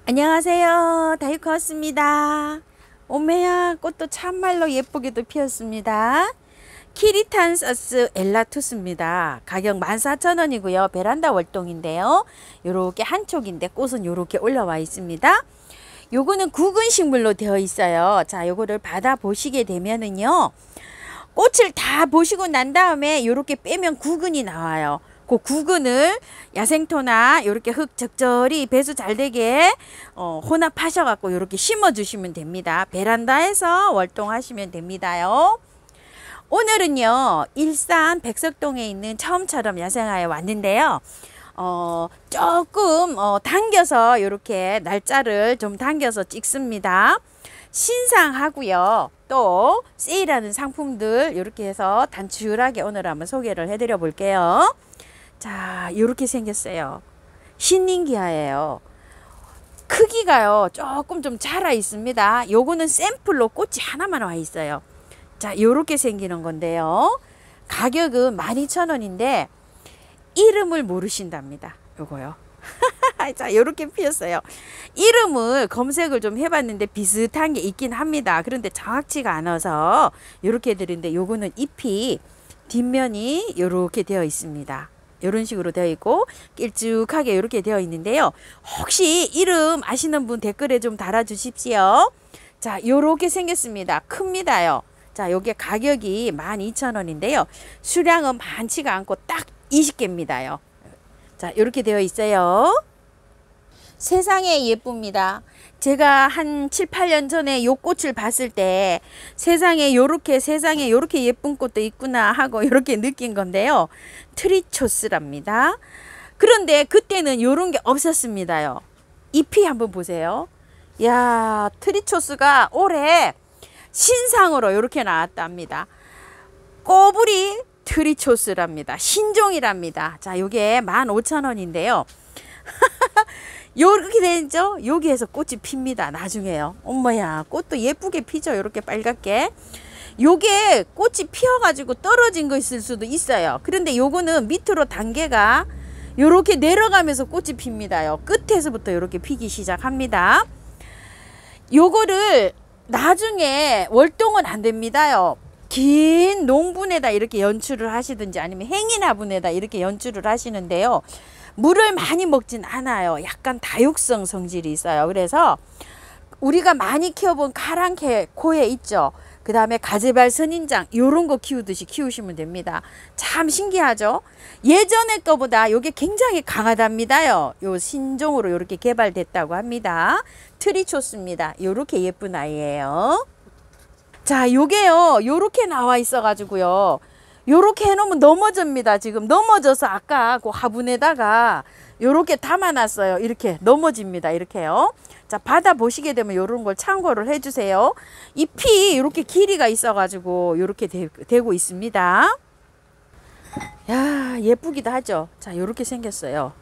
안녕하세요. 다이코였습니다. 오메야 꽃도 참말로 예쁘게도 피었습니다. 키리탄서스 엘라투스입니다. 가격 14,000원이고요. 베란다 월동인데요. 요렇게 한 촉인데 꽃은 요렇게 올라와 있습니다. 요거는 구근 식물로 되어 있어요. 자, 요거를 받아 보시게 되면은요. 꽃을 다 보시고 난 다음에 요렇게 빼면 구근이 나와요. 그 구근을 야생토나 이렇게 흙 적절히 배수 잘 되게 혼합하셔 갖고 이렇게 심어 주시면 됩니다. 베란다에서 월동하시면 됩니다요. 오늘은요 일산 백석동에 있는 처음처럼 야생화에 왔는데요. 조금 당겨서 이렇게 날짜를 좀 당겨서 찍습니다. 신상하고요. 또 세일하는 상품들 이렇게 해서 단출하게 오늘 한번 소개를 해드려 볼게요. 자, 이렇게 생겼어요. 신nin기아예요. 크기가요 조금 좀 자라 있습니다. 요거는 샘플로 꽃이 하나만 와 있어요. 자, 요렇게 생기는 건데요. 가격은 12,000원인데 이름을 모르신답니다. 요거요. 자, 요렇게 피었어요. 이름을 검색을 좀 해봤는데 비슷한 게 있긴 합니다. 그런데 정확치가 않아서 요렇게 드리는데 요거는 잎이 뒷면이 요렇게 되어 있습니다. 이런 식으로 되어 있고 길쭉하게 이렇게 되어 있는데요. 혹시 이름 아시는 분 댓글에 좀 달아 주십시오. 자, 요렇게 생겼습니다. 큽니다요. 자, 요게 가격이 12,000원인데요. 수량은 많지가 않고 딱 20개입니다요. 자, 이렇게 되어 있어요. 세상에 예쁩니다. 제가 한 7, 8년 전에 요 꽃을 봤을 때 세상에 요렇게 예쁜 꽃도 있구나 하고 이렇게 느낀 건데요. 트리초스랍니다. 그런데 그때는 요런 게 없었습니다요. 잎이 한번 보세요. 야, 트리초스가 올해 신상으로 이렇게 나왔답니다. 꼬부리 트리초스랍니다. 신종이랍니다. 자, 요게 15,000원인데요. 요렇게 되죠. 여기에서 꽃이 핍니다. 나중에요. 엄마야, 꽃도 예쁘게 피죠. 이렇게 빨갛게. 요게 꽃이 피어가지고 떨어진 거 있을 수도 있어요. 그런데 요거는 밑으로 단계가 요렇게 내려가면서 꽃이 핍니다요. 끝에서부터 이렇게 피기 시작합니다. 요거를 나중에 월동은 안 됩니다요. 긴 농분에다 이렇게 연출을 하시든지 아니면 행인화분에다 이렇게 연출을 하시는데요. 물을 많이 먹진 않아요. 약간 다육성 성질이 있어요. 그래서 우리가 많이 키워본 카랑코에 있죠. 그 다음에 가재발 선인장 요런 거 키우듯이 키우시면 됩니다. 참 신기하죠. 예전에 거보다 요게 굉장히 강하답니다요. 요 신종으로 요렇게 개발됐다고 합니다. 트리초스입니다. 요렇게 예쁜 아이예요. 자, 요게요 요렇게 나와 있어 가지고요 요렇게 해놓으면 넘어집니다. 지금 넘어져서 아까 그 화분에다가 요렇게 담아놨어요. 이렇게 넘어집니다. 이렇게요. 자, 받아 보시게 되면 요런 걸 참고를 해주세요. 잎이 이렇게 길이가 있어 가지고 요렇게 되고 있습니다. 야, 예쁘기도 하죠. 자, 요렇게 생겼어요.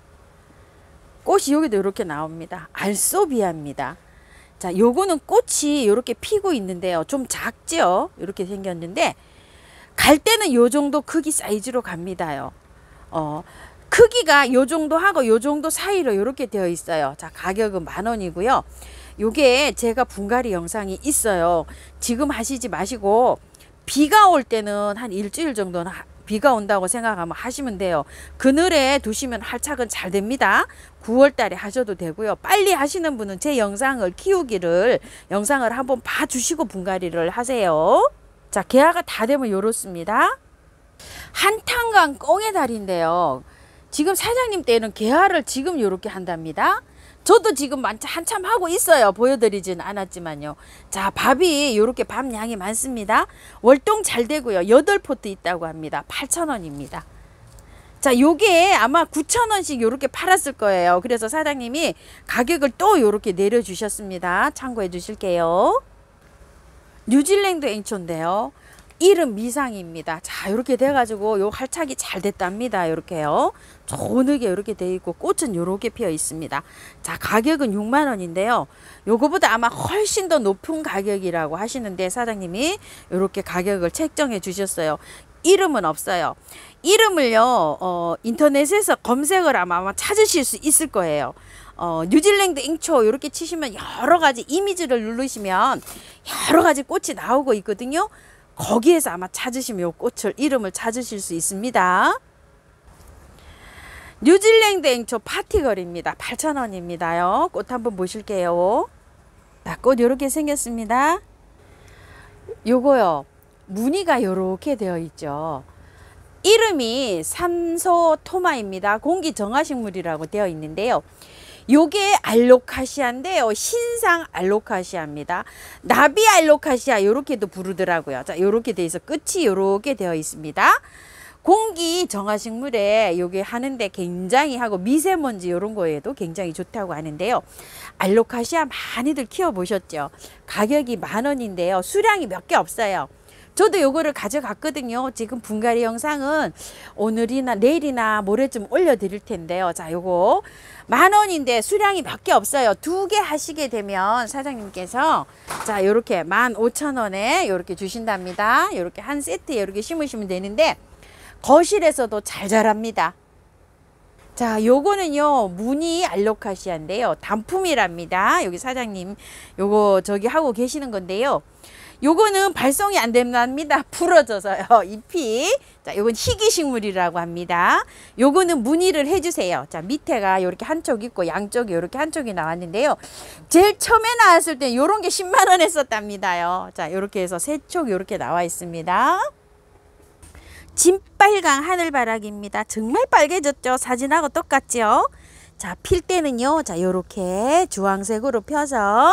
꽃이 여기도 이렇게 나옵니다. 알소비아입니다. 자, 요거는 꽃이 이렇게 피고 있는데요. 좀 작죠? 이렇게 생겼는데 갈 때는 요 정도 크기 사이즈로 갑니다요. 크기가 요 정도 하고 요 정도 사이로 이렇게 되어 있어요. 자, 가격은 10,000원이고요. 요게 제가 분갈이 영상이 있어요. 지금 하시지 마시고 비가 올 때는 한 일주일 정도는 비가 온다고 생각하면 하시면 돼요. 그늘에 두시면 활착은 잘 됩니다. 9월 달에 하셔도 되고요. 빨리 하시는 분은 제 영상을 영상을 한번 봐주시고 분갈이를 하세요. 자, 개화가 다 되면 요렇습니다. 한탄강 꽁의 달인데요. 지금 사장님 때는 개화를 지금 요렇게 한답니다. 저도 지금 한참 하고 있어요. 보여드리진 않았지만요. 자, 밥이 요렇게 밥 양이 많습니다. 월동 잘 되고요. 8포트 있다고 합니다. 8,000원입니다. 자, 요게 아마 9,000원씩 요렇게 팔았을 거예요. 그래서 사장님이 가격을 또 요렇게 내려주셨습니다. 참고해 주실게요. 뉴질랜드 앵초인데요. 이름 미상입니다. 자, 이렇게 돼가지고 요 활착이 잘 됐답니다. 이렇게요. 조늘게 이렇게 돼 있고 꽃은 요렇게 피어 있습니다. 자, 가격은 60,000원인데요. 요거보다 아마 훨씬 더 높은 가격이라고 하시는데 사장님이 이렇게 가격을 책정해 주셨어요. 이름은 없어요. 이름을요 인터넷에서 검색을 아마 찾으실 수 있을 거예요. 뉴질랜드 앵초 이렇게 치시면 여러 가지 이미지를 누르시면 여러 가지 꽃이 나오고 있거든요. 거기에서 아마 찾으시면 요 꽃을 이름을 찾으실 수 있습니다. 뉴질랜드 앵초 파티걸입니다. 8,000원입니다요. 꽃 한번 보실게요. 자, 꽃 이렇게 생겼습니다. 요거요 무늬가 요렇게 되어 있죠. 이름이 산소토마입니다. 공기정화식물이라고 되어 있는데요. 요게 알로카시아인데요. 신상 알로카시아입니다. 나비 알로카시아 요렇게도 부르더라고요. 자, 요렇게 되어 있어 끝이 요렇게 되어 있습니다. 공기 정화식물에 요게 하는데 굉장히 하고 미세먼지 요런 거에도 굉장히 좋다고 하는데요. 알로카시아 많이들 키워보셨죠? 가격이 10,000원인데요. 수량이 몇 개 없어요. 저도 요거를 가져갔거든요. 지금 분갈이 영상은 오늘이나 내일이나 모레쯤 올려드릴 텐데요. 자, 요거 10,000원인데 수량이 몇 개 없어요. 2개 하시게 되면 사장님께서 자, 요렇게 15,000원에 요렇게 주신답니다. 요렇게 한 세트에 요렇게 심으시면 되는데 거실에서도 잘 자랍니다. 자, 요거는요 무늬 알로카시아인데요. 단품이랍니다. 여기 사장님 요거 저기 하고 계시는 건데요. 요거는 발송이 안 됩니다. 부러져서요 잎이. 자, 요건 희귀식물이라고 합니다. 요거는 무늬를 해주세요. 자, 밑에가 요렇게 한쪽 있고 양쪽이 요렇게 한쪽이 나왔는데요. 제일 처음에 나왔을 때 요런 게 10만원 했었답니다요. 자, 요렇게 해서 세 쪽 요렇게 나와 있습니다. 진빨강 하늘바라기입니다. 정말 빨개졌죠? 사진하고 똑같죠? 자, 필 때는요, 자, 요렇게 주황색으로 펴서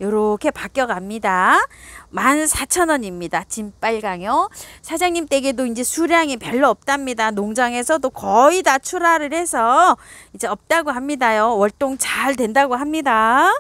요렇게 바뀌어 갑니다. 14,000원입니다. 진빨강요. 사장님 댁에도 이제 수량이 별로 없답니다. 농장에서도 거의 다 출하를 해서 이제 없다고 합니다요. 월동 잘 된다고 합니다.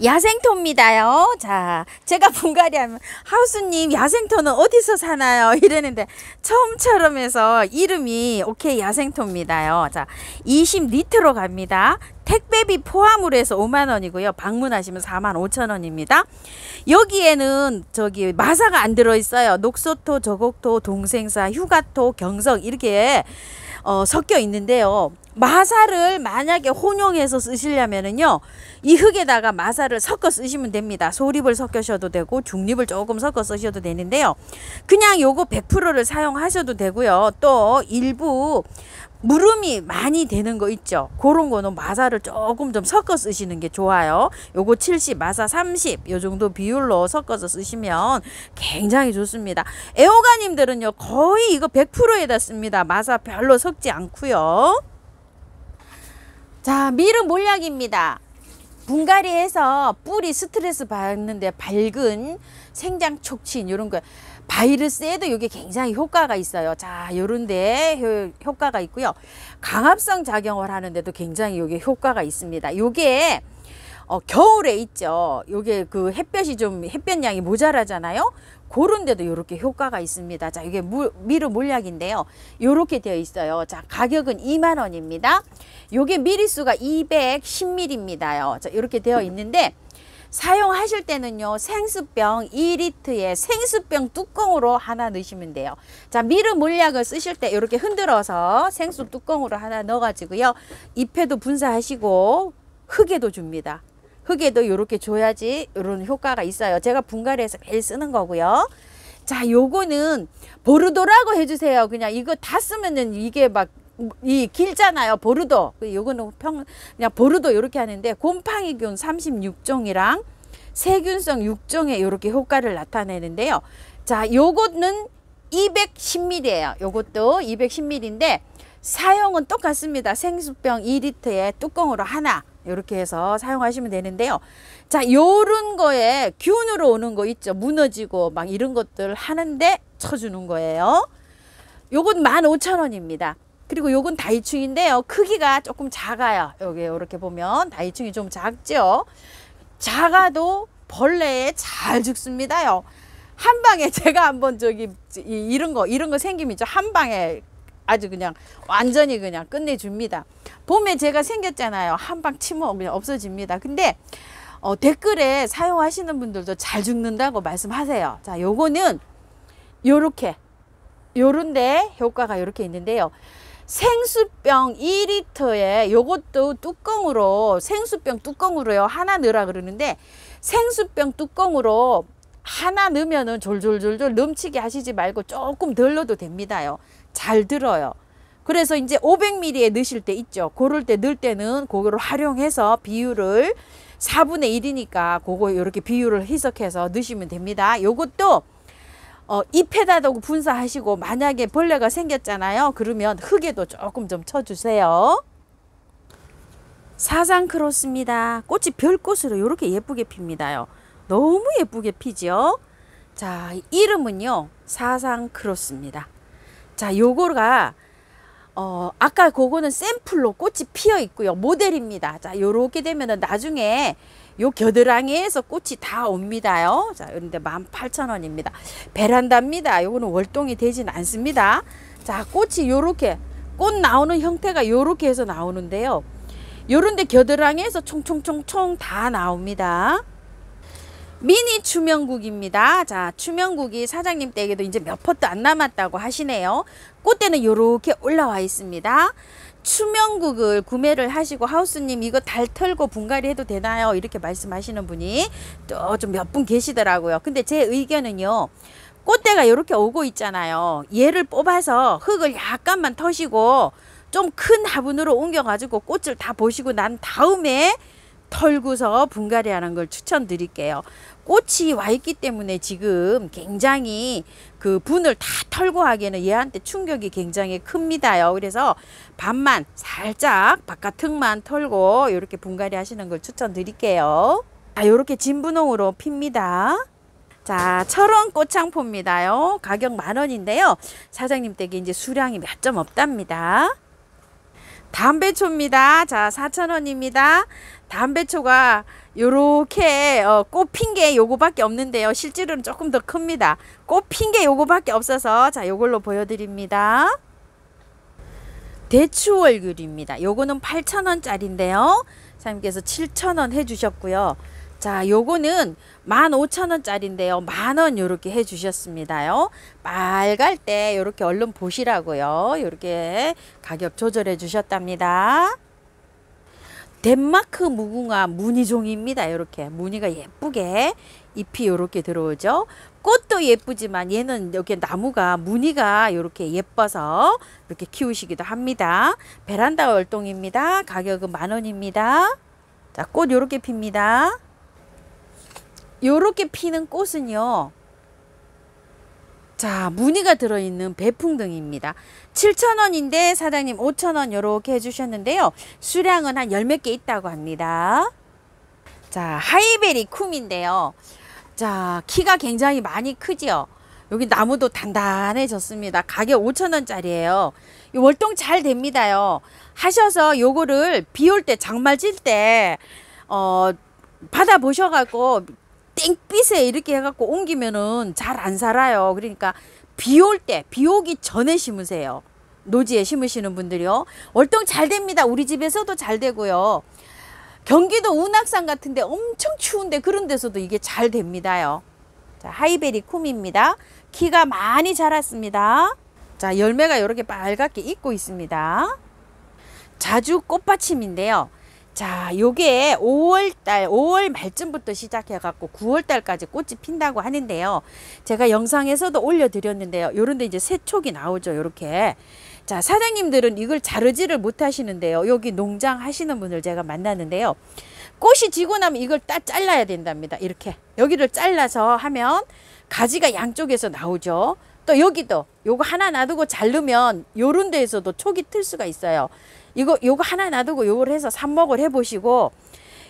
야생토입니다요. 자, 제가 분갈이하면 하우스님 야생토는 어디서 사나요? 이러는데 처음처럼 해서 이름이 오케이 야생토입니다요. 자, 20리터로 갑니다. 택배비 포함으로 해서 50,000원이고요. 방문하시면 45,000원입니다. 여기에는 저기 마사가 안 들어있어요. 녹소토, 저곡토, 동생사, 휴가토, 경성 이렇게 섞여 있는데요. 마사를 만약에 혼용해서 쓰시려면은요 이 흙에다가 마사를 섞어 쓰시면 됩니다. 소립을 섞으셔도 되고 중립을 조금 섞어 쓰셔도 되는데요. 그냥 요거 100%를 사용하셔도 되고요. 또 일부 무름이 많이 되는 거 있죠. 그런 거는 마사를 조금 좀 섞어 쓰시는 게 좋아요. 요거 70 마사 30 요 정도 비율로 섞어서 쓰시면 굉장히 좋습니다. 애호가님들은요 거의 이거 100%에다 씁니다. 마사 별로 섞지 않고요. 자, 미르 몰약입니다. 분갈이해서 뿌리 스트레스 받는데 밝은 생장 촉진 이런 거 바이러스에도 이게 굉장히 효과가 있어요. 자, 요런데 효과가 있고요. 강압성 작용을 하는데도 굉장히 요게 효과가 있습니다. 요게 겨울에 있죠. 요게 그 햇볕이 좀 햇볕량이 모자라잖아요. 그런 데도 이렇게 효과가 있습니다. 자, 이게 미르 몰약인데요. 이렇게 되어 있어요. 자, 가격은 20,000원입니다. 요게 미리수가 210ml입니다요. 자, 이렇게 되어 있는데 사용하실 때는요 생수병 2리터에 생수병 뚜껑으로 하나 넣으시면 돼요. 자, 미르 몰약을 쓰실 때 이렇게 흔들어서 생수 뚜껑으로 하나 넣어 가지고요 잎에도 분사하시고 흙에도 줍니다. 흙에도 이렇게 줘야지 이런 효과가 있어요. 제가 분갈이해서 매일 쓰는 거고요. 자, 요거는 보르도라고 해주세요. 그냥 이거 다 쓰면은 이게 막 이 길잖아요. 보르도. 요거는 그냥 보르도 이렇게 하는데 곰팡이균 36종이랑 세균성 6종에 이렇게 효과를 나타내는데요. 자, 요거는 210ml예요. 요것도 210ml인데 사용은 똑같습니다. 생수병 2리터에 뚜껑으로 하나 이렇게 해서 사용하시면 되는데요. 자, 요런 거에 균으로 오는 거 있죠. 무너지고 막 이런 것들 하는데 쳐주는 거예요. 요건 15,000원입니다. 그리고 요건 다이충인데요. 크기가 조금 작아요. 여기 이렇게 보면 다이충이 좀 작죠. 작아도 벌레에 잘 죽습니다요. 한 방에 제가 한번 저기 이런 거 생기면 한 방에 아주 그냥 완전히 그냥 끝내줍니다. 봄에 제가 생겼잖아요. 한 방 치면 그냥 없어집니다. 근데 댓글에 사용하시는 분들도 잘 죽는다고 말씀하세요. 자, 요거는 요렇게 요런데 효과가 이렇게 있는데요. 생수병 2리터에 요것도 뚜껑으로, 생수병 뚜껑으로요 하나 넣으라 그러는데, 생수병 뚜껑으로 하나 넣으면은 졸졸졸졸 넘치게 하시지 말고 조금 덜 넣어도 됩니다요. 잘 들어요. 그래서 이제 500ml에 넣으실 때 있죠. 그럴 때 넣을 때는 그거를 활용해서 비율을 4분의 1이니까 그거 이렇게 비율을 희석해서 넣으시면 됩니다. 요것도 잎에다도 분사하시고, 만약에 벌레가 생겼잖아요. 그러면 흙에도 조금 좀 쳐주세요. 사상크로스입니다. 꽃이 별꽃으로 이렇게 예쁘게 핍니다요. 너무 예쁘게 피죠. 자, 이름은요 사상크로스입니다. 자, 요거가 아까 그거는 샘플로 꽃이 피어 있고요. 모델입니다. 자, 요렇게 되면은 나중에 요 겨드랑이에서 꽃이 다 옵니다요. 자, 그런데 18,000원입니다. 베란다입니다. 요거는 월동이 되진 않습니다. 자, 꽃이 요렇게, 꽃 나오는 형태가 요렇게 해서 나오는데요. 요런데 겨드랑이에서 총총총총 다 나옵니다. 미니 추명국입니다. 자, 추명국이 사장님 댁에도 이제 몇 포트 안 남았다고 하시네요. 꽃대는 요렇게 올라와 있습니다. 추명국을 구매를 하시고, 하우스님 이거 달 털고 분갈이 해도 되나요? 이렇게 말씀하시는 분이 또 좀 몇 분 계시더라고요. 근데 제 의견은요, 꽃대가 이렇게 오고 있잖아요. 얘를 뽑아서 흙을 약간만 터시고 좀 큰 화분으로 옮겨 가지고 꽃을 다 보시고 난 다음에 털고서 분갈이 하는 걸 추천드릴게요. 꽃이 와 있기 때문에 지금 굉장히 그 분을 다 털고 하기에는 얘한테 충격이 굉장히 큽니다요. 그래서 반만 살짝 바깥 흙만 털고 이렇게 분갈이 하시는 걸 추천드릴게요. 자, 이렇게 진분홍으로 핍니다. 자, 철원 꽃창포입니다요. 가격 10,000원인데요. 사장님 댁에 이제 수량이 몇 점 없답니다. 담배초입니다. 자, 4,000원입니다. 담배초가 요렇게 꽃 핀 게 요거밖에 없는데요. 실제로는 조금 더 큽니다. 꽃 핀 게 요거밖에 없어서 자, 요걸로 보여드립니다. 대추월귤입니다. 요거는 8,000원짜리인데요. 사장님께서 7,000원 해주셨고요. 자, 요거는 15,000원짜리인데요. 10,000원 요렇게 해주셨습니다요. 빨갈 때 요렇게 얼른 보시라고요. 요렇게 가격 조절해 주셨답니다. 덴마크 무궁화 무늬종입니다. 이렇게 무늬가 예쁘게 잎이 이렇게 들어오죠. 꽃도 예쁘지만 얘는 이렇게 나무가 무늬가 이렇게 예뻐서 이렇게 키우시기도 합니다. 베란다 월동입니다. 가격은 10,000원입니다. 자, 꽃 이렇게 핍니다. 요렇게 피는 꽃은요, 자, 무늬가 들어있는 배풍등입니다. 7,000원인데 사장님 5,000원 요렇게 해주셨는데요. 수량은 한 10몇 개 있다고 합니다. 자, 하이베리 쿰인데요. 자, 키가 굉장히 많이 크지요. 여기 나무도 단단해졌습니다. 가격 5,000원짜리예요. 월동 잘 됩니다요. 하셔서 요거를 비 올 때 장말 질 때 받아 보셔갖고 땡빛에 이렇게 해갖고 옮기면은 잘 안 살아요. 그러니까 비 올 때, 비 오기 전에 심으세요. 노지에 심으시는 분들이요. 월동 잘 됩니다. 우리 집에서도 잘 되고요. 경기도 운악산 같은데 엄청 추운데 그런 데서도 이게 잘 됩니다요. 자, 하이베리 쿰입니다. 키가 많이 자랐습니다. 자, 열매가 이렇게 빨갛게 익고 있습니다. 자주 꽃받침인데요. 자, 요게 5월 말쯤부터 시작해 갖고 9월달까지 꽃이 핀다고 하는데요. 제가 영상에서도 올려드렸는데요. 요런데 이제 새촉이 나오죠. 요렇게. 자, 사장님들은 이걸 자르지를 못하시는데요. 여기 농장 하시는 분을 제가 만났는데요. 꽃이 지고 나면 이걸 딱 잘라야 된답니다. 이렇게 여기를 잘라서 하면 가지가 양쪽에서 나오죠. 또 여기도 요거 하나 놔두고 자르면 요런 데에서도 촉이 틀 수가 있어요. 요거 하나 놔두고 요걸 해서 삽목을 해보시고,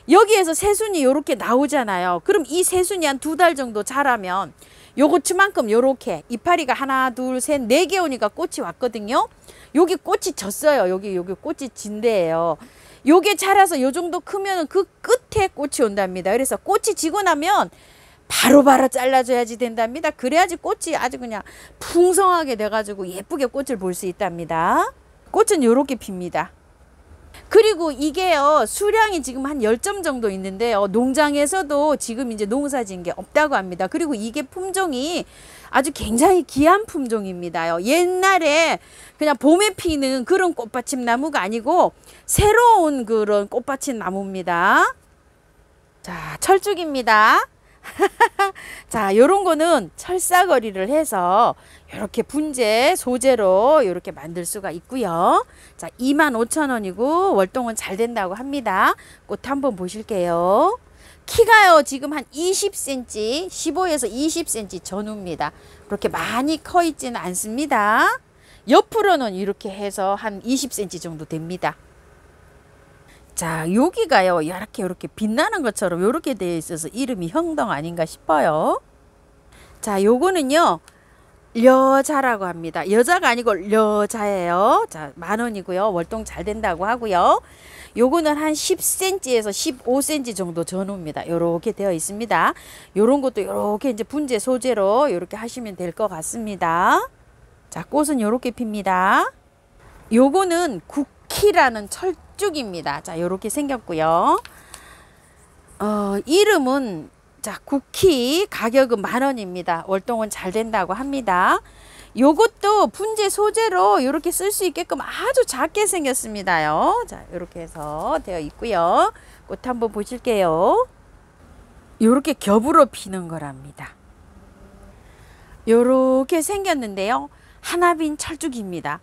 여기에서 새순이 요렇게 나오잖아요. 그럼 이 새순이 한 2달 정도 자라면 요거치만큼 요렇게 이파리가 하나 둘 셋 4개 오니까 꽃이 왔거든요. 여기 꽃이 졌어요. 여기 꽃이 진대예요. 요게 자라서 요 정도 크면 그 끝에 꽃이 온답니다. 그래서 꽃이 지고 나면 바로바로 잘라줘야지 된답니다. 그래야지 꽃이 아주 그냥 풍성하게 돼가지고 예쁘게 꽃을 볼 수 있답니다. 꽃은 요렇게 핍니다. 그리고 이게요, 수량이 지금 한 10점 정도 있는데요. 농장에서도 지금 이제 농사 지은 게 없다고 합니다. 그리고 이게 품종이 아주 굉장히 귀한 품종입니다요. 옛날에 그냥 봄에 피는 그런 꽃받침 나무가 아니고 새로운 그런 꽃받침 나무입니다. 자, 철쭉입니다. 자, 요런 거는 철사거리를 해서 이렇게 분재 소재로 이렇게 만들 수가 있고요. 자, 25,000원이고 월동은 잘 된다고 합니다. 꽃 한번 보실게요. 키가요, 지금 한 20cm, 15에서 20cm 전후입니다. 그렇게 많이 커 있지는 않습니다. 옆으로는 이렇게 해서 한 20cm 정도 됩니다. 자, 여기가요, 이렇게 빛나는 것처럼 이렇게 되어 있어서 이름이 형동 아닌가 싶어요. 자, 요거는요, 려자라고 합니다. 여자가 아니고 려자예요. 자, 10,000원이고요. 월동 잘 된다고 하고요. 요거는 한 10cm에서 15cm 정도 전후입니다. 요렇게 되어 있습니다. 요런 것도 요렇게 이제 분재 소재로 요렇게 하시면 될 것 같습니다. 자, 꽃은 요렇게 핍니다. 요거는 국희라는 철쭉입니다. 자, 요렇게 생겼고요. 이름은 자, 국희, 가격은 10,000원입니다. 월동은 잘 된다고 합니다. 요것도 분재 소재로 이렇게 쓸 수 있게끔 아주 작게 생겼습니다요. 자, 이렇게 해서 되어 있고요. 꽃 한번 보실게요. 요렇게 겹으로 피는 거랍니다. 요렇게 생겼는데요. 하나빈 철쭉입니다.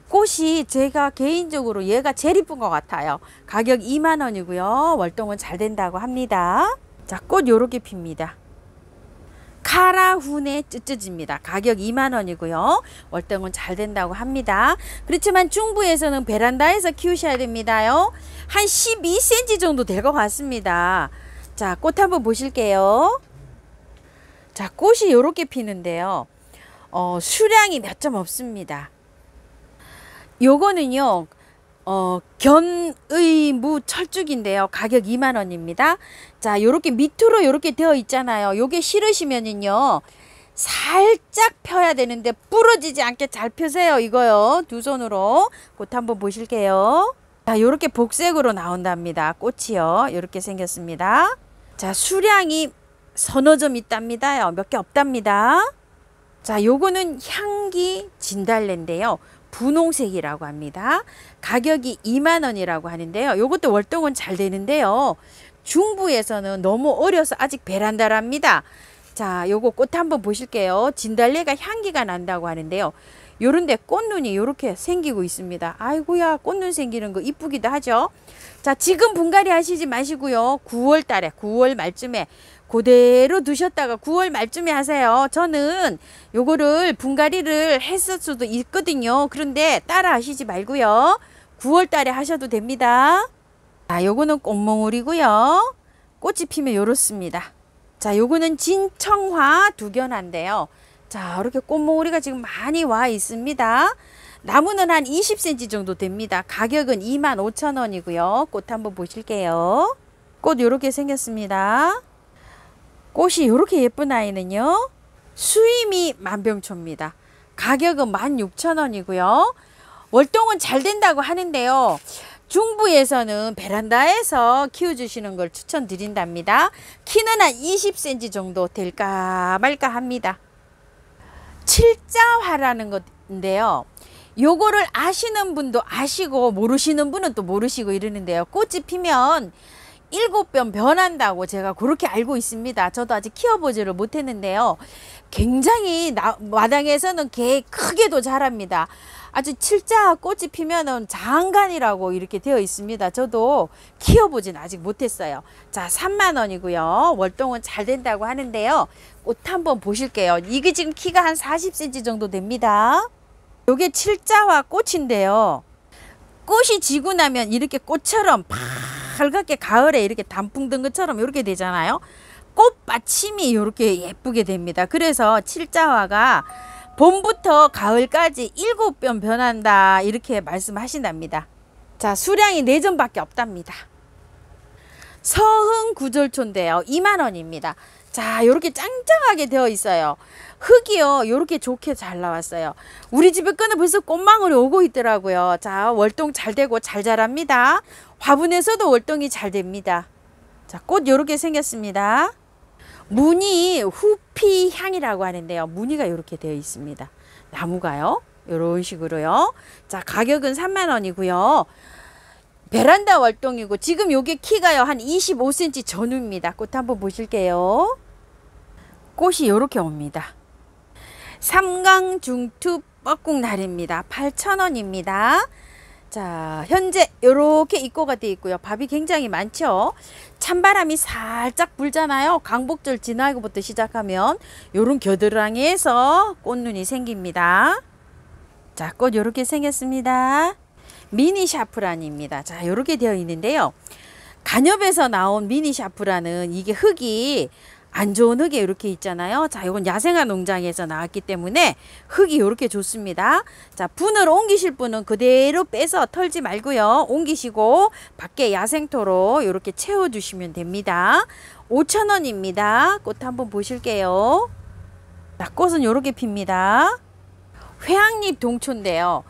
꽃이 제가 개인적으로 얘가 제일 이쁜 것 같아요. 가격 20,000원이고요. 월동은 잘 된다고 합니다. 자, 꽃 요렇게 핍니다. 카라훈의 쯔쯔지입니다. 가격 20,000원이고요. 월동은 잘 된다고 합니다. 그렇지만 중부에서는 베란다에서 키우셔야 됩니다요. 한 12cm 정도 될 것 같습니다. 자, 꽃 한번 보실게요. 자, 꽃이 요렇게 피는데요. 수량이 몇 점 없습니다. 요거는요, 견의무 철쭉인데요. 가격 20,000원입니다. 자, 요렇게 밑으로 요렇게 되어 있잖아요. 요게 싫으시면은요, 살짝 펴야 되는데 부러지지 않게 잘 펴세요. 이거요. 두 손으로. 꽃 한번 보실게요. 자, 요렇게 복색으로 나온답니다. 꽃이요. 요렇게 생겼습니다. 자, 수량이 서너 점 있답니다요. 몇 개 없답니다. 자, 요거는 향기 진달래인데요. 분홍색이라고 합니다. 가격이 20,000원이라고 하는데요. 요것도 월동은 잘 되는데요. 중부에서는 너무 어려서 아직 베란다랍니다. 자, 요거 꽃 한번 보실게요. 진달래가 향기가 난다고 하는데요. 요런데 꽃눈이 요렇게 생기고 있습니다. 아이고야, 꽃눈 생기는 거 이쁘기도 하죠. 자, 지금 분갈이 하시지 마시고요. 9월 달에, 9월 말쯤에 그대로 두셨다가 9월 말쯤에 하세요. 저는 요거를 분갈이를 했을 수도 있거든요. 그런데 따라 하시지 말고요. 9월 달에 하셔도 됩니다. 자, 요거는 꽃몽울이고요. 꽃이 피면 요렇습니다. 자, 요거는 진청화 두견화인데요. 자, 이렇게 꽃몽울이가 지금 많이 와 있습니다. 나무는 한 20cm 정도 됩니다. 가격은 25,000원이고요. 꽃 한번 보실게요. 꽃 요렇게 생겼습니다. 꽃이 요렇게 예쁜 아이는요, 수임이 만병초입니다. 가격은 16,000원이고요. 월동은 잘 된다고 하는데요. 중부에서는 베란다에서 키워주시는 걸 추천드린답니다. 키는 한 20cm 정도 될까 말까 합니다. 칠자화라는 건데요. 요거를 아시는 분도 아시고 모르시는 분은 또 모르시고 이러는데요. 꽃이 피면 7번 변한다고 제가 그렇게 알고 있습니다. 저도 아직 키워보지를 못했는데요. 굉장히 마당에서는 개 크게도 자랍니다. 아주 칠자 꽃이 피면은 장간이라고 이렇게 되어 있습니다. 저도 키워보진 아직 못했어요. 자, 30,000원이고요. 월동은 잘 된다고 하는데요. 꽃 한번 보실게요. 이게 지금 키가 한 40cm 정도 됩니다. 요게 칠자화 꽃인데요. 꽃이 지고 나면 이렇게 꽃처럼 빨갛게 가을에 이렇게 단풍 든 것처럼 이렇게 되잖아요. 꽃받침이 이렇게 예쁘게 됩니다. 그래서 칠자화가 봄부터 가을까지 7번 변한다 이렇게 말씀하신답니다. 자, 수량이 4점밖에 없답니다. 서흥 구절초인데요. 20,000원입니다. 자, 요렇게 짱짱하게 되어 있어요. 흙이요, 요렇게 좋게 잘 나왔어요. 우리 집에 거는 벌써 꽃망울이 오고 있더라고요. 자, 월동 잘 되고 잘 자랍니다. 화분에서도 월동이 잘 됩니다. 자, 꽃 요렇게 생겼습니다. 무늬 후피향이라고 하는데요. 무늬가 요렇게 되어 있습니다. 나무가요. 요런 식으로요. 자, 가격은 30,000원이고요. 베란다 월동이고 지금 요게 키가요 한 25cm 전후입니다. 꽃 한번 보실게요. 꽃이 요렇게 옵니다. 삼강중투 뻐꾹날입니다. 8,000원입니다. 자, 현재 요렇게 입고가 되어 있고요. 밥이 굉장히 많죠. 찬바람이 살짝 불잖아요. 강복절 지나고부터 시작하면 요런 겨드랑이에서 꽃눈이 생깁니다. 자, 꽃 요렇게 생겼습니다. 미니 샤프란입니다. 자, 요렇게 되어 있는데요. 간엽에서 나온 미니 샤프란은 이게 흙이 안 좋은 흙에 이렇게 있잖아요. 자, 이건 야생화 농장에서 나왔기 때문에 흙이 이렇게 좋습니다. 자, 분을 옮기실 분은 그대로 빼서 털지 말고요. 옮기시고 밖에 야생토로 이렇게 채워주시면 됩니다. 5,000원입니다. 꽃 한번 보실게요. 자, 꽃은 이렇게 핍니다. 회양잎 동초인데요.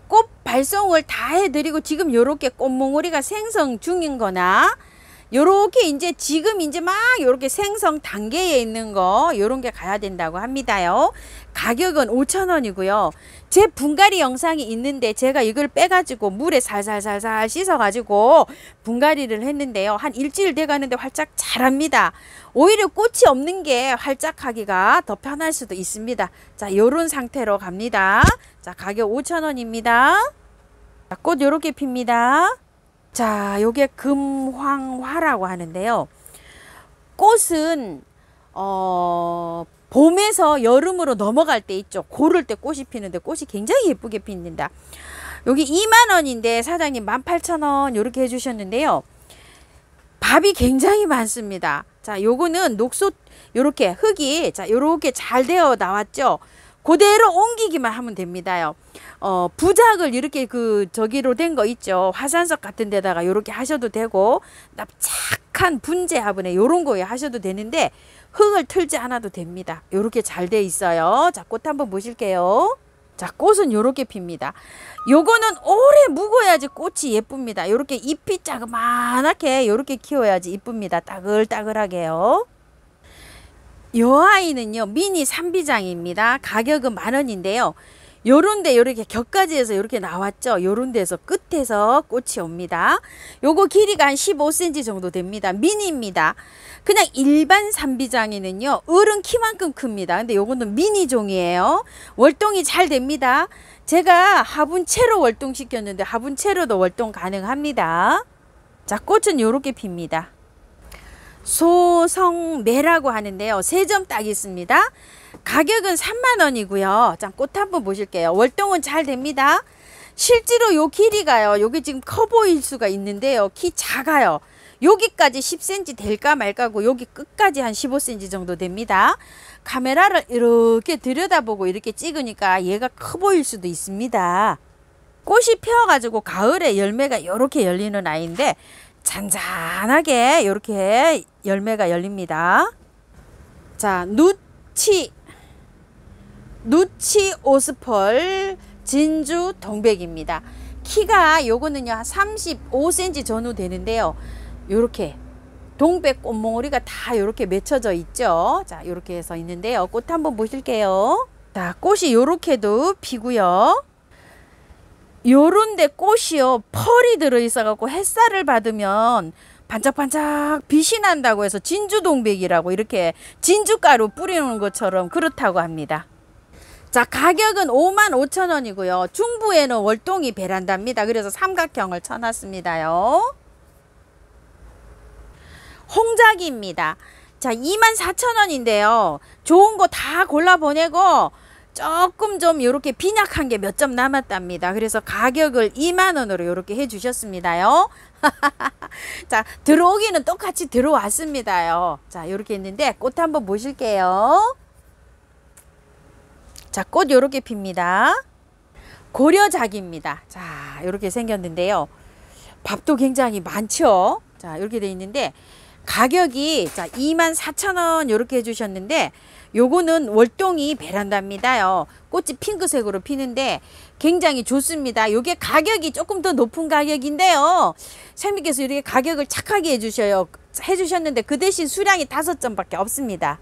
꽃 발송을 다 해드리고 지금 요렇게 꽃몽우리가 생성 중인 거나 요렇게 이제 지금 이제 막 요렇게 생성 단계에 있는 거 요런 게 가야 된다고 합니다요. 가격은 5,000원이고요. 제 분갈이 영상이 있는데 제가 이걸 빼가지고 물에 살살살살 씻어가지고 분갈이를 했는데요. 한 일주일 돼가는데 활짝 자랍니다. 오히려 꽃이 없는 게 활짝하기가 더 편할 수도 있습니다. 자, 요런 상태로 갑니다. 자, 가격 5,000원입니다. 자, 꽃 요렇게 핍니다. 자, 요게 금황화라고 하는데요. 꽃은 봄에서 여름으로 넘어갈 때 있죠. 고를 때 꽃이 피는데 꽃이 굉장히 예쁘게 핀다. 여기 20,000원인데 사장님 18,000원 요렇게 해주셨는데요. 밥이 굉장히 많습니다. 자, 요거는 녹소 요렇게 흙이 자 요렇게 잘 되어 나왔죠. 그대로 옮기기만 하면 됩니다요. 부작을 이렇게 저기로 된 거 있죠. 화산석 같은 데다가 이렇게 하셔도 되고 납작한 분재 화분에 요런 거에 하셔도 되는데 흙을 틀지 않아도 됩니다. 요렇게 잘 돼 있어요. 자, 꽃 한번 보실게요. 자, 꽃은 요렇게 핍니다. 요거는 오래 묵어야지 꽃이 예쁩니다. 요렇게 잎이 자그만하게 요렇게 키워야지 이쁩니다. 따글따글하게요. 요 아이는요 미니 산비장입니다. 가격은 10,000원인데요. 요런데 요렇게 격가지에서 요렇게 나왔죠. 요런 데서 끝에서 꽃이 옵니다. 요거 길이가 한 15cm 정도 됩니다. 미니입니다. 그냥 일반 산비장이는요 어른 키만큼 큽니다. 근데 요거는 미니 종이에요. 월동이 잘 됩니다. 제가 화분채로 월동 시켰는데 화분채로도 월동 가능합니다. 자, 꽃은 요렇게 핍니다. 소성매라고 하는데요. 3점 딱 있습니다. 가격은 30,000원이고요. 자, 꽃 한번 보실게요. 월동은 잘 됩니다. 실제로 요 길이가요. 여기 지금 커 보일 수가 있는데요. 키 작아요. 여기까지 10cm 될까 말까고 여기 끝까지 한 15cm 정도 됩니다. 카메라를 이렇게 들여다보고 이렇게 찍으니까 얘가 커 보일 수도 있습니다. 꽃이 피어가지고 가을에 열매가 이렇게 열리는 아이인데 잔잔하게 이렇게 열매가 열립니다. 자, 누치 오스펄 진주 동백입니다. 키가 요거는요 35cm 전후 되는데요. 요렇게 동백 꽃몽우리가 다 요렇게 맺혀져 있죠. 자, 요렇게 해서 있는데요. 꽃 한번 보실게요. 자, 꽃이 요렇게도 피고요. 요런데 꽃이요 펄이 들어있어 갖고 햇살을 받으면 반짝반짝 빛이 난다고 해서 진주동백이라고 이렇게 진주가루 뿌리는 것처럼 그렇다고 합니다. 자, 가격은 55,000원이고요. 중부에는 월동이 베란다입니다. 그래서 삼각형을 쳐놨습니다요. 홍자기입니다. 자, 24,000원인데요. 좋은 거 다 골라보내고 조금 좀 이렇게 빈약한 게 몇 점 남았답니다. 그래서 가격을 20,000원으로 이렇게 해주셨습니다요. 자, 들어오기는 똑같이 들어왔습니다요. 자, 이렇게 했는데 꽃 한번 보실게요. 자, 꽃 이렇게 핍니다. 고려작입니다. 자, 이렇게 생겼는데요. 밥도 굉장히 많죠. 자, 이렇게 돼 있는데 가격이 자 24,000원 이렇게 해주셨는데 요거는 월동이 베란다입니다요. 꽃이 핑크색으로 피는데 굉장히 좋습니다. 요게 가격이 조금 더 높은 가격인데요. 사장님께서 이렇게 가격을 착하게 해주셨는데 그 대신 수량이 5점밖에 없습니다.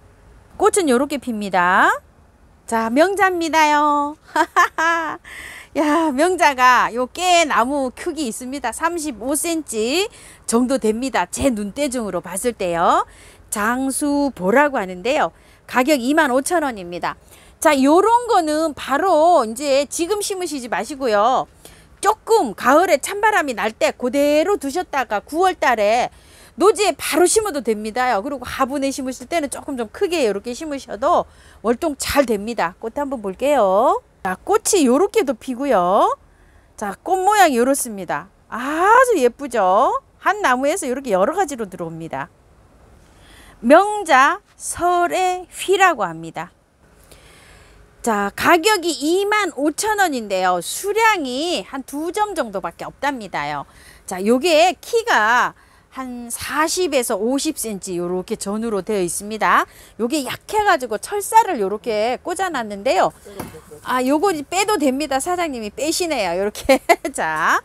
꽃은 요렇게 핍니다. 자, 명자입니다요. 야, 명자가 요 깨나무 크기 있습니다. 35cm 정도 됩니다. 제 눈대중으로 봤을 때요. 장수보라고 하는데요. 가격 25,000원입니다. 자, 요런 거는 바로 이제 지금 심으시지 마시고요. 조금 가을에 찬바람이 날 때 그대로 두셨다가 9월 달에 노지에 바로 심어도 됩니다요. 그리고 화분에 심으실 때는 조금 좀 크게 이렇게 심으셔도 월동 잘 됩니다. 꽃 한번 볼게요. 자, 꽃이 요렇게도 피고요. 자, 꽃 모양이 요렇습니다. 아주 예쁘죠? 한 나무에서 이렇게 여러 가지로 들어옵니다. 명자 설의 휘라고 합니다. 자, 가격이 25,000원인데요. 수량이 한 2점 정도밖에 없답니다요. 자, 요게 키가 한 40에서 50cm 요렇게 전후로 되어 있습니다. 요게 약해가지고 철사를 요렇게 꽂아놨는데요. 아, 요거 빼도 됩니다. 사장님이 빼시네요. 요렇게. 자,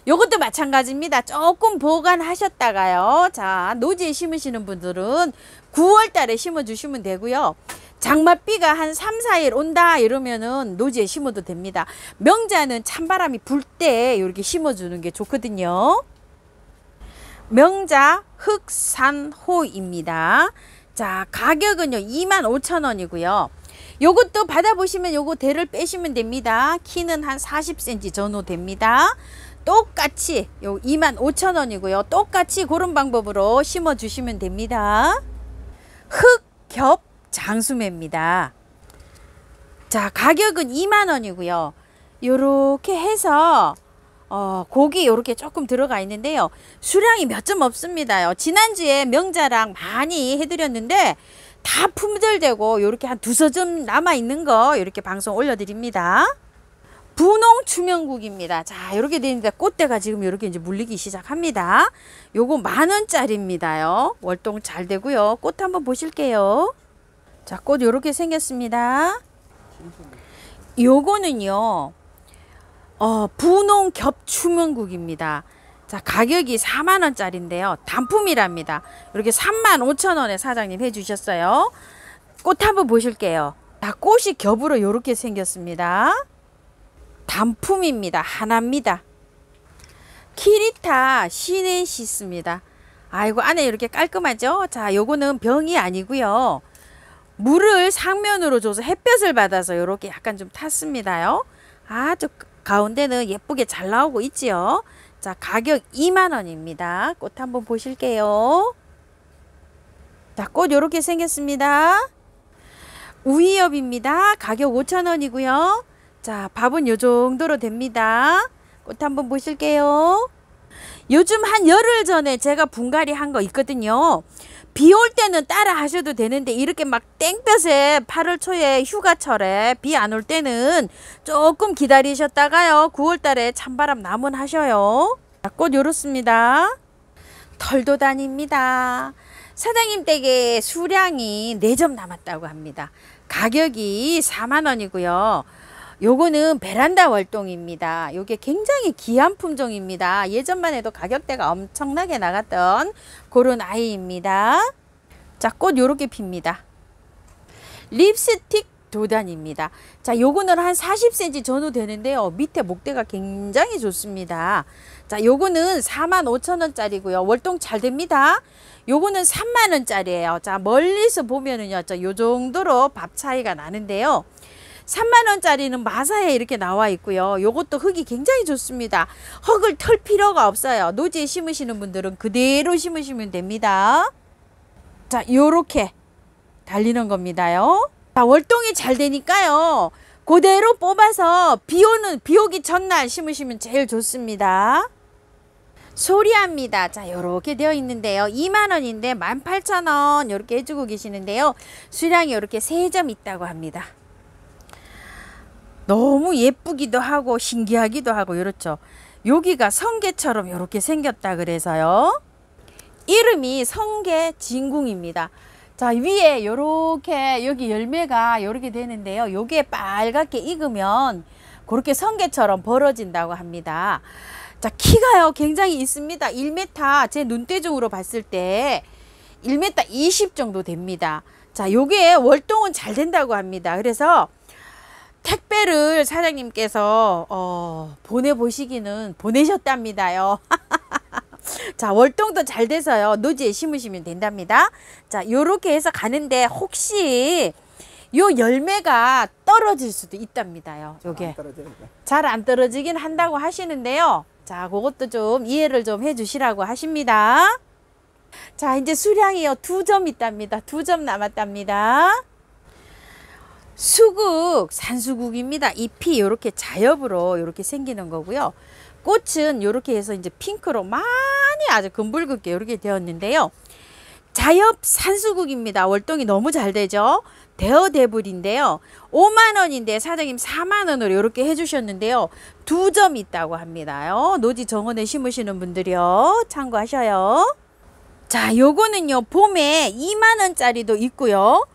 요것도 마찬가지입니다. 조금 보관하셨다가요. 자, 노지에 심으시는 분들은 9월 달에 심어 주시면 되고요. 장맛비가 한 3, 4일 온다 이러면은 노지에 심어도 됩니다. 명자는 찬바람이 불 때 이렇게 심어 주는 게 좋거든요. 명자 흑산호입니다. 자, 가격은요 25,000원이고요. 요것도 받아보시면 요거 대를 빼시면 됩니다. 키는 한 40cm 전후 됩니다. 똑같이 요 25,000원이고요. 똑같이 그런 방법으로 심어 주시면 됩니다. 흑겹 장수매입니다. 자, 가격은 20,000원이고요. 요렇게 해서 고기 요렇게 조금 들어가 있는데요. 수량이 몇 점 없습니다요. 지난주에 명자랑 많이 해드렸는데 다 품절되고 요렇게 한 2서점 남아 있는 거 이렇게 방송 올려드립니다. 분홍 추명국입니다. 자, 이렇게 되어 있는데 꽃대가 지금 이렇게 이제 물리기 시작합니다. 요거 10,000원짜리입니다요. 월동 잘 되고요. 꽃 한번 보실게요. 자, 꽃 요렇게 생겼습니다. 요거는요. 분홍 겹추명국입니다. 자, 가격이 40,000원짜리인데요. 단품이랍니다. 이렇게 35,000원에 사장님 해주셨어요. 꽃 한번 보실게요. 자, 꽃이 겹으로 이렇게 생겼습니다. 단품입니다. 하나입니다. 키리타 시넨시스입니다. 아이고, 안에 이렇게 깔끔하죠? 자, 요거는 병이 아니고요. 물을 상면으로 줘서 햇볕을 받아서 이렇게 약간 좀 탔습니다요. 아주 가운데는 예쁘게 잘 나오고 있지요. 자, 가격 20,000원입니다. 꽃 한번 보실게요. 자, 꽃 이렇게 생겼습니다. 우이엽입니다. 가격 5,000원이고요. 자, 밥은 요 정도로 됩니다. 꽃 한번 보실게요. 요즘 한 열흘 전에 제가 분갈이 한 거 있거든요. 비 올 때는 따라 하셔도 되는데 이렇게 막 땡볕에 8월 초에 휴가철에 비 안 올 때는 조금 기다리셨다가요 9월 달에 찬바람 나면 하셔요. 꽃 요렇습니다. 털도단입니다. 사장님 댁에 수량이 4점 남았다고 합니다. 가격이 40,000원이고요. 요거는 베란다 월동입니다. 요게 굉장히 귀한 품종입니다. 예전만 해도 가격대가 엄청나게 나갔던 그런 아이입니다. 자, 꽃 요렇게 핍니다. 립스틱 도단입니다. 자, 요거는 한 40cm 전후 되는데요. 밑에 목대가 굉장히 좋습니다. 자, 요거는 45,000원짜리고요. 월동 잘 됩니다. 요거는 30,000원짜리예요. 자, 멀리서 보면은요, 요 정도로 밥 차이가 나는데요. 30,000원짜리는 마사에 이렇게 나와 있고요. 요것도 흙이 굉장히 좋습니다. 흙을 털 필요가 없어요. 노지에 심으시는 분들은 그대로 심으시면 됩니다. 자, 요렇게 달리는 겁니다요. 자, 월동이 잘 되니까요. 그대로 뽑아서 비 오기 전날 심으시면 제일 좋습니다. 소리합니다. 자, 요렇게 되어 있는데요. 20,000원인데 18,000원 요렇게 해주고 계시는데요. 수량이 요렇게 3점 있다고 합니다. 너무 예쁘기도 하고 신기하기도 하고 이렇죠. 여기가 성게처럼 이렇게 생겼다 그래서요. 이름이 성계진궁입니다. 자, 위에 요렇게 여기 열매가 요렇게 되는데요. 요게 빨갛게 익으면 그렇게 성게처럼 벌어진다고 합니다. 자, 키가요 굉장히 있습니다. 1m, 제 눈대중으로 봤을 때 1m 20 정도 됩니다. 자, 요게 월동은 잘 된다고 합니다. 그래서 택배를 사장님께서 보내보시기는 보내셨답니다요. 자, 월동도 잘 돼서요 노지에 심으시면 된답니다. 자, 요렇게 해서 가는데 혹시 요 열매가 떨어질 수도 있답니다요. 요게 잘 안 떨어지긴 한다고 하시는데요. 자, 그것도 좀 이해를 좀 해주시라고 하십니다. 자, 이제 수량이요 2점 있답니다. 2점 남았답니다. 수국, 산수국입니다. 잎이 이렇게 자엽으로 이렇게 생기는 거고요. 꽃은 이렇게 해서 이제 핑크로 많이 아주 금붉게 이렇게 되었는데요. 자엽 산수국입니다. 월동이 너무 잘 되죠. 대어대불인데요. 5만원인데 사장님 4만원으로 이렇게 해주셨는데요. 2점 있다고 합니다요. 노지 정원에 심으시는 분들이요. 참고하셔요. 자, 요거는요 봄에 2만원짜리도 있고요.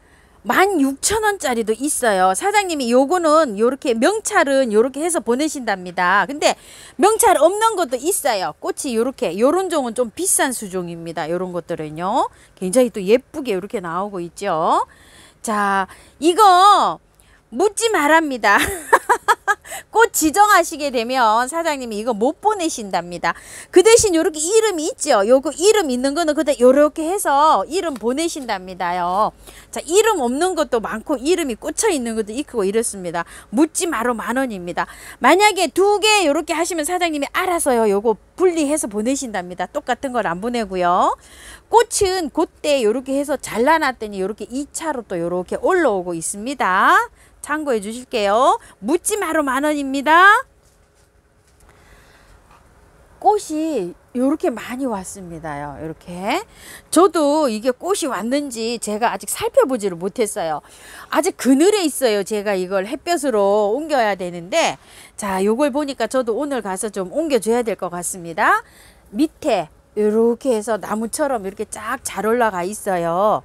16,000원짜리도 있어요. 사장님이 요거는 요렇게 명찰은 요렇게 해서 보내신답니다. 근데 명찰 없는 것도 있어요. 꽃이 요렇게 요런 종은 좀 비싼 수종입니다. 요런 것들은요 굉장히 또 예쁘게 이렇게 나오고 있죠. 자, 이거 묻지 말랍니다. 꽃 지정하시게 되면 사장님이 이거 못 보내신답니다. 그 대신 요렇게 이름이 있죠. 요거 이름 있는 거는 그때 요렇게 해서 이름 보내신답니다요. 자, 이름 없는 것도 많고 이름이 꽂혀 있는 것도 있고 이렇습니다. 묻지 마로 만원입니다. 만약에 2개 요렇게 하시면 사장님이 알아서요 요거 분리해서 보내신답니다. 똑같은 걸 안 보내고요. 꽃은 그때 요렇게 해서 잘라놨더니 요렇게 2차로 또 요렇게 올라오고 있습니다. 참고해 주실게요. 묻지 마로 만원입니다. 꽃이 이렇게 많이 왔습니다요. 이렇게 저도 이게 꽃이 왔는지 제가 아직 살펴보지를 못했어요. 아직 그늘에 있어요. 제가 이걸 햇볕으로 옮겨야 되는데, 자, 요걸 보니까 저도 오늘 가서 좀 옮겨줘야 될 것 같습니다. 밑에 이렇게 해서 나무처럼 이렇게 쫙 잘 올라가 있어요.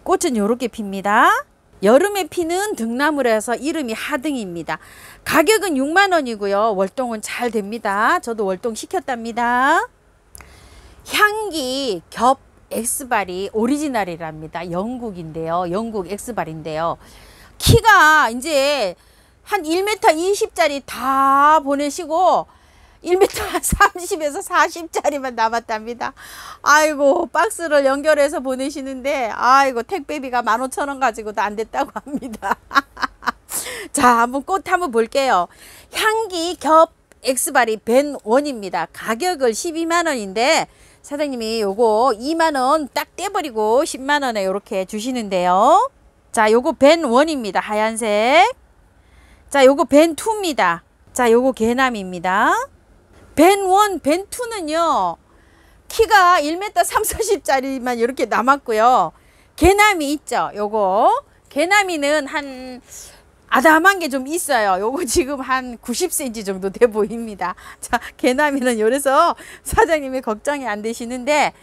꽃은 이렇게 핍니다. 여름에 피는 등나무라서 이름이 하등입니다. 가격은 6만원이고요. 월동은 잘 됩니다. 저도 월동 시켰답니다. 향기 겹 엑스발이 오리지널이랍니다. 영국인데요. 영국 엑스발인데요. 키가 이제 한 1m 20짜리 다 보내시고 1m 30에서 40짜리만 남았답니다. 아이고, 박스를 연결해서 보내시는데 아이고 택배비가 15,000원 가지고도 안 됐다고 합니다. 자, 한번 꽃 한번 볼게요. 향기 겹 엑스발이 벤원입니다. 가격을 12만원인데 사장님이 요거 2만원 딱 떼버리고 10만원에 요렇게 주시는데요. 자, 요거 벤원입니다. 하얀색. 자, 요거 벤2입니다. 자, 요거 개남입니다. 벤1, 벤2는요 키가 1m 30, 40짜리만 이렇게 남았고요. 개남이 있죠. 요거 개남이는 한 아담한 게 좀 있어요. 요거 지금 한 90cm 정도 돼 보입니다. 자, 개남이는 요래서 사장님이 걱정이 안 되시는데,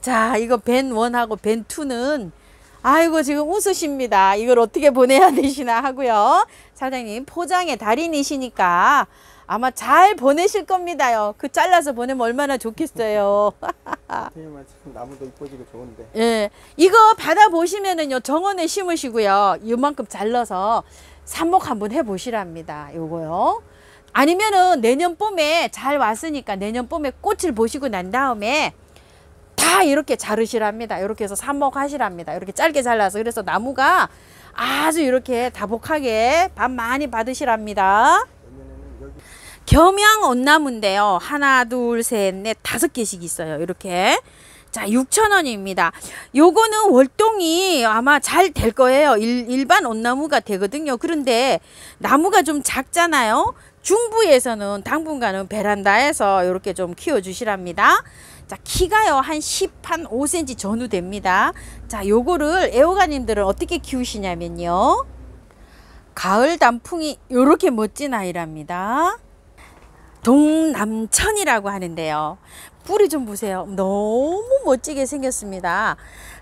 자, 이거 벤1하고 벤2는 아이고 지금 웃으십니다. 이걸 어떻게 보내야 되시나 하고요. 사장님 포장의 달인이시니까 아마 잘 보내실 겁니다요. 그 잘라서 보내면 얼마나 좋겠어요. 나무도 이뻐지고 좋은데. 예, 이거 받아보시면은요 정원에 심으시고요 이만큼 잘라서 삽목 한번 해보시랍니다. 요거요. 아니면은 내년 봄에 잘 왔으니까 내년 봄에 꽃을 보시고 난 다음에 다 이렇게 자르시랍니다. 이렇게 해서 삽목하시랍니다. 이렇게 짧게 잘라서. 그래서 나무가 아주 이렇게 다복하게 밥 많이 받으시랍니다. 겸양 온나무인데요. 하나, 둘, 셋, 넷, 5개씩 있어요. 이렇게. 자, 6,000원입니다. 요거는 월동이 아마 잘 될 거예요. 일반 온나무가 되거든요. 그런데 나무가 좀 작잖아요. 중부에서는 당분간은 베란다에서 이렇게 좀 키워주시랍니다. 자, 키가요 한 5cm 전후 됩니다. 자, 요거를 애호가님들은 어떻게 키우시냐면요, 가을 단풍이 요렇게 멋진 아이랍니다. 동남천이라고 하는데요. 뿌리 좀 보세요. 너무 멋지게 생겼습니다.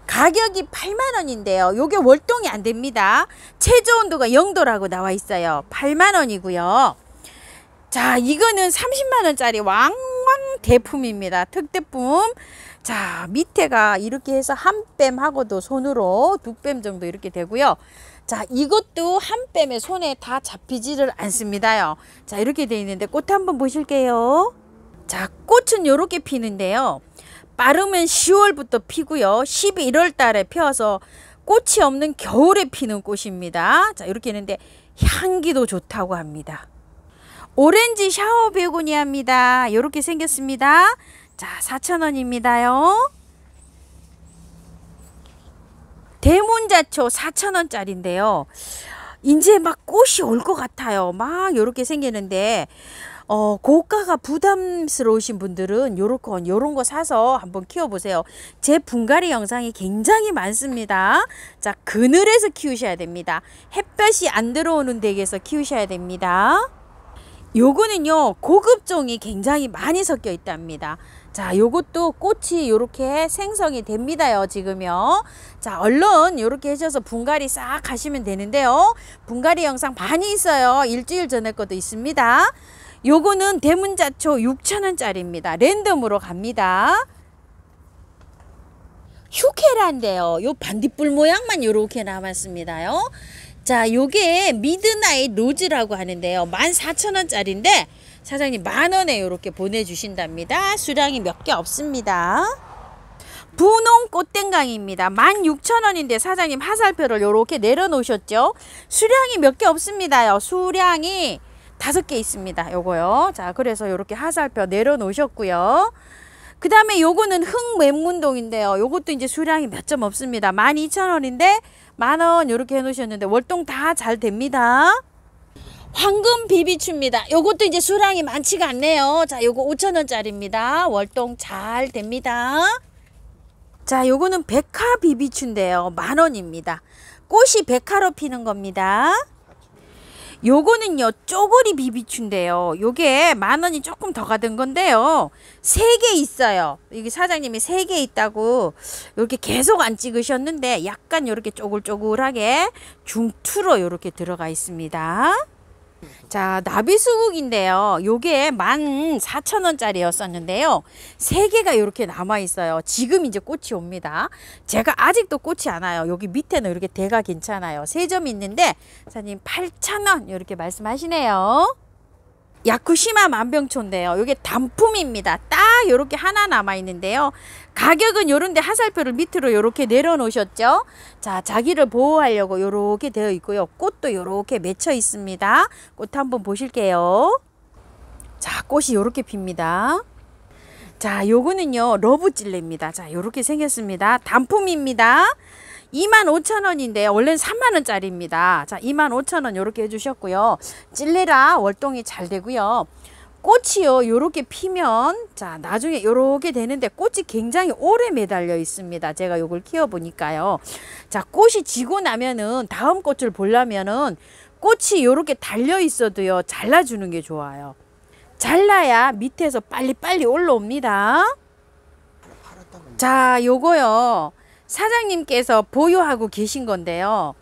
가격이 8만원인데요. 요게 월동이 안 됩니다. 최저 온도가 0도라고 나와 있어요. 8만원이고요. 자, 이거는 30만원짜리 왕왕 대품입니다. 특대품. 자, 밑에가 이렇게 해서 한 뺨 하고도 손으로 2뺨 정도 이렇게 되고요. 자, 이것도 한 뺨에 손에 다 잡히지를 않습니다요. 자, 이렇게 되어 있는데 꽃 한번 보실게요. 자, 꽃은 이렇게 피는데요. 빠르면 10월부터 피고요. 11월 달에 피어서 꽃이 없는 겨울에 피는 꽃입니다. 자, 이렇게 있는데 향기도 좋다고 합니다. 오렌지 샤워 베고니아입니다. 이렇게 생겼습니다. 자, 4,000원입니다요. 대문자초 4,000원짜리인데요. 이제 막 꽃이 올 것 같아요. 막 이렇게 생기는데 고가가 부담스러우신 분들은 요런 거 사서 한번 키워보세요. 제 분갈이 영상이 굉장히 많습니다. 자, 그늘에서 키우셔야 됩니다. 햇볕이 안 들어오는 댁에서 키우셔야 됩니다. 요거는요, 고급종이 굉장히 많이 섞여 있답니다. 자, 요것도 꽃이 요렇게 생성이 됩니다요, 지금요. 자, 얼른 요렇게 해셔서 분갈이 싹 하시면 되는데요. 분갈이 영상 많이 있어요. 일주일 전에 것도 있습니다. 요거는 대문자초 6,000원짜리입니다. 랜덤으로 갑니다. 휴케라인데요. 요 반딧불 모양만 요렇게 남았습니다요. 자, 요게 미드나잇 로즈라고 하는데요. 14,000원짜리인데 사장님 만원에 요렇게 보내주신답니다. 수량이 몇 개 없습니다. 분홍 꽃땡강입니다. 16,000원인데 사장님 화살표를 요렇게 내려놓으셨죠. 수량이 몇 개 없습니다요. 수량이 5개 있습니다. 요거요. 자, 그래서 요렇게 화살표 내려놓으셨고요. 그 다음에 요거는 흑맨문동인데요. 요것도 이제 수량이 몇 점 없습니다. 12,000원인데 만원 요렇게 해놓으셨는데 월동 다 잘 됩니다. 황금 비비추입니다. 요것도 이제 수량이 많지가 않네요. 자, 요거 5,000원짜리입니다. 월동 잘 됩니다. 자, 요거는 백화 비비추인데요. 만원입니다. 꽃이 백화로 피는 겁니다. 요거는요, 쪼그리 비비추인데요. 요게 만원이 조금 더 가던 건데요. 3개 있어요. 이게 사장님이 3개 있다고 이렇게 계속 안 찍으셨는데 약간 이렇게 쪼글쪼글하게 중투로 이렇게 들어가 있습니다. 자, 나비수국인데요. 요게 14,000원짜리였었는데요. 3개가 이렇게 남아 있어요. 지금 이제 꽃이 옵니다. 제가 아직도 꽃이 안 와요. 여기 밑에는 이렇게 대가 괜찮아요. 3점이 있는데 사장님 8,000원 이렇게 말씀하시네요. 야쿠시마 만병초인데요. 이게 단품입니다. 딱 이렇게 하나 남아 있는데요. 가격은 요런데 화살표를 밑으로 이렇게 내려놓으셨죠. 자, 자기를 보호하려고 이렇게 되어 있고요. 꽃도 이렇게 맺혀 있습니다. 꽃 한번 보실게요. 자, 꽃이 이렇게 핍니다. 자, 요거는요 러브찔레입니다. 자, 이렇게 생겼습니다. 단품입니다. 25,000원인데 원래는 3만원짜리입니다. 자, 25,000원 이렇게 해주셨고요. 찔레라 월동이 잘 되고요. 꽃이요 요렇게 피면 자, 나중에 요렇게 되는데 꽃이 굉장히 오래 매달려 있습니다. 제가 요걸 키워 보니까요. 자, 꽃이 지고 나면은 다음 꽃을 보려면은 꽃이 요렇게 달려 있어도요 잘라주는 게 좋아요. 잘라야 밑에서 빨리빨리 올라옵니다. 자, 요거요 사장님께서 보유하고 계신 건데요.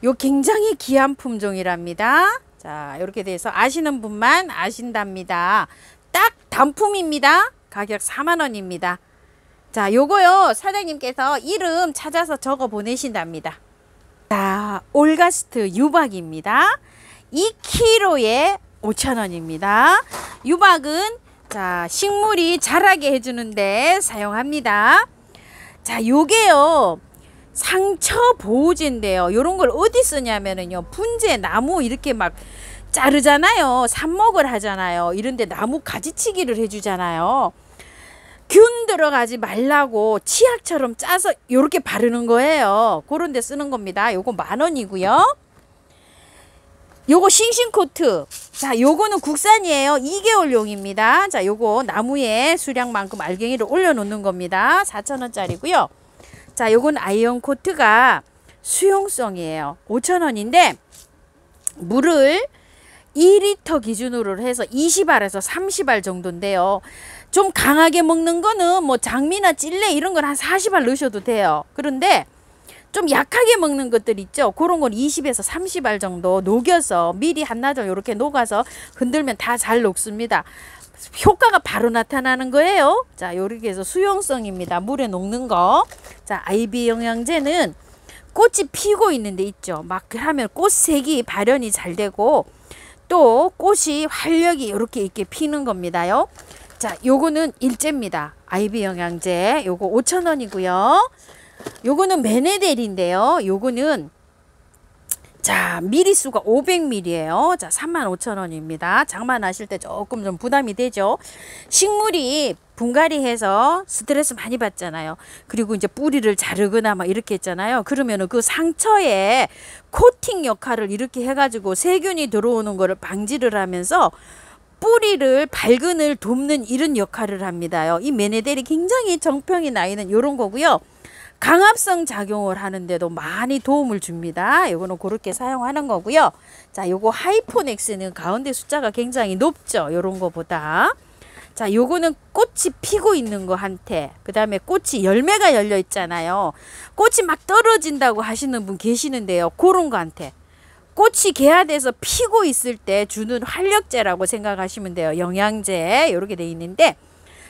요 굉장히 귀한 품종이랍니다. 자, 이렇게 돼서 아시는 분만 아신답니다. 딱 단품입니다. 가격 4만원입니다. 자, 요거요 사장님께서 이름 찾아서 적어 보내신답니다. 자, 올가스트 유박입니다. 2kg에 5,000원입니다. 유박은 자, 식물이 자라게 해주는데 사용합니다. 자, 요게요 상처 보호제인데요. 요런 걸 어디 쓰냐면은요 분재 나무 이렇게 막 자르잖아요. 삽목을 하잖아요. 이런데 나무 가지치기를 해주잖아요. 균 들어가지 말라고 치약처럼 짜서 요렇게 바르는 거예요. 그런 데 쓰는 겁니다. 요거 만원이고요. 요거 싱싱코트. 자, 요거는 국산이에요. 2개월용입니다. 자, 요거 나무에 수량만큼 알갱이를 올려놓는 겁니다. 4,000원짜리고요. 자, 요건 아이언 코트가 수용성이에요. 5,000원인데 물을 2리터 기준으로 해서 20알에서 30알 정도인데요. 좀 강하게 먹는 거는 뭐 장미나 찔레 이런 건 한 40알 넣으셔도 돼요. 그런데 좀 약하게 먹는 것들 있죠. 그런 건 20에서 30알 정도 녹여서 미리 한나절 이렇게 녹아서 흔들면 다 잘 녹습니다. 효과가 바로 나타나는 거예요. 자, 요렇게 해서 수용성입니다. 물에 녹는 거. 자, 아이비 영양제는 꽃이 피고 있는데 있죠. 막 하면 꽃색이 발현이 잘 되고 또 꽃이 활력이 이렇게 있게 피는 겁니다요. 자, 요거는 일제입니다. 아이비 영양제. 요거 5,000원이고요. 요거는 메네델인데요. 요거는 자, 미리수가 500ml예요. 자, 35,000원입니다. 장만하실 때 조금 좀 부담이 되죠. 식물이 분갈이해서 스트레스 많이 받잖아요. 그리고 이제 뿌리를 자르거나 막 이렇게 했잖아요. 그러면은 그 상처에 코팅 역할을 이렇게 해가지고 세균이 들어오는 거를 방지를 하면서 뿌리를 발근을 돕는 이런 역할을 합니다요. 이 메네델이 굉장히 정평이 나 있는 이런 거고요. 강압성 작용을 하는데도 많이 도움을 줍니다. 요거는 그렇게 사용하는 거고요. 자, 요거 하이포넥스는 가운데 숫자가 굉장히 높죠. 요런 거보다. 자, 요거는 꽃이 피고 있는 거 한테, 그 다음에 꽃이 열매가 열려 있잖아요. 꽃이 막 떨어진다고 하시는 분 계시는데요. 그런 거 한테. 꽃이 개화돼서 피고 있을 때 주는 활력제라고 생각하시면 돼요. 영양제 요렇게 돼 있는데,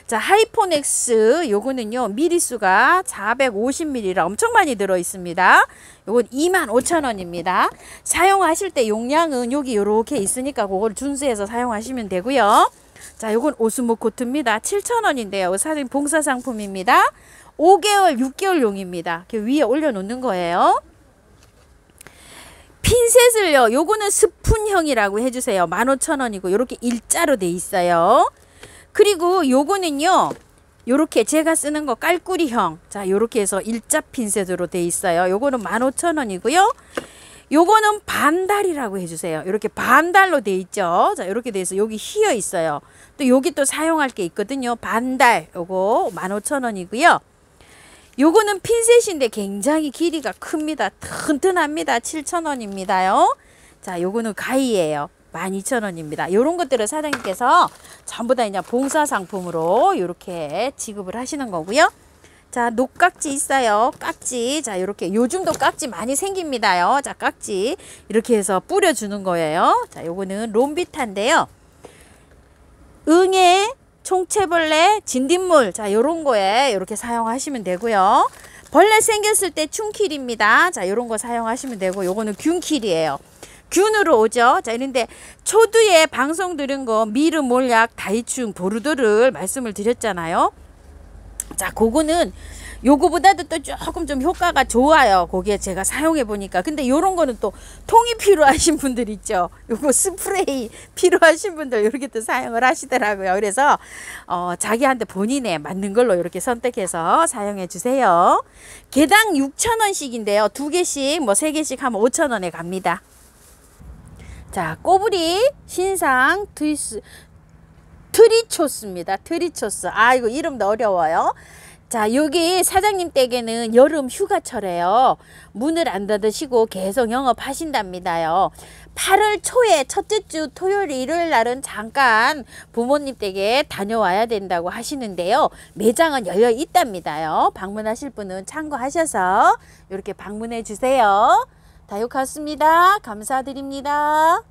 자, 하이포넥스 요거는요 미리수가 450ml라 엄청 많이 들어 있습니다. 요건 25,000원입니다. 사용하실 때 용량은 여기 요렇게 있으니까 그걸 준수해서 사용하시면 되고요. 자, 요건 오스모코트입니다. 7,000원인데요. 사진 봉사 상품입니다. 5개월 6개월용입니다. 위에 올려놓는 거예요. 핀셋을요, 요거는 스푼형이라고 해주세요. 15,000원이고 요렇게 일자로 돼 있어요. 그리고 요거는요 요렇게 제가 쓰는 거 깔꾸리형, 자 요렇게 해서 일자 핀셋으로 돼 있어요. 요거는 15,000원이고요. 요거는 반달이라고 해주세요. 이렇게 반달로 돼 있죠. 자 요렇게 돼 있어. 여기 휘어 있어요. 또 여기 또 사용할 게 있거든요. 반달 요거 15,000원이고요. 요거는 핀셋인데 굉장히 길이가 큽니다. 튼튼합니다. 7,000원입니다요. 자 요거는 가위예요. 12,000원입니다. 이런 것들을 사장님께서 전부 다 그냥 봉사 상품으로 이렇게 지급을 하시는 거고요. 자, 녹깍지 있어요. 깍지. 자, 이렇게 요즘도 깍지 많이 생깁니다요. 자, 깍지 이렇게 해서 뿌려주는 거예요. 자, 요거는 롬비타인데요. 응애, 총채벌레, 진딧물. 자, 요런 거에 이렇게 사용하시면 되고요. 벌레 생겼을 때 춘킬입니다. 자, 요런 거 사용하시면 되고, 요거는 균킬이에요. 균으로 오죠. 자, 이런데 초두에 방송 들은 거 미르, 몰약, 다이충, 보르도를 말씀을 드렸잖아요. 자, 그거는 요거보다도 또 조금 좀 효과가 좋아요. 거기에 제가 사용해 보니까. 근데 요런 거는 또 통이 필요하신 분들 있죠. 요거 스프레이 필요하신 분들 이렇게 또 사용을 하시더라고요. 그래서 자기한테 본인에 맞는 걸로 이렇게 선택해서 사용해 주세요. 개당 6,000원씩인데요. 2개씩 뭐 3개씩 하면 5,000원에 갑니다. 자, 꼬부리 신상 트리초스입니다. 트리초스. 아, 이거 이름도 어려워요. 자, 여기 사장님 댁에는 여름 휴가철에요. 문을 안 닫으시고 계속 영업하신답니다요. 8월 초에 첫째 주 토요일 일요일 날은 잠깐 부모님 댁에 다녀와야 된다고 하시는데요. 매장은 열려 있답니다요. 방문하실 분은 참고하셔서 이렇게 방문해 주세요. 다육하우스입니다. 감사드립니다.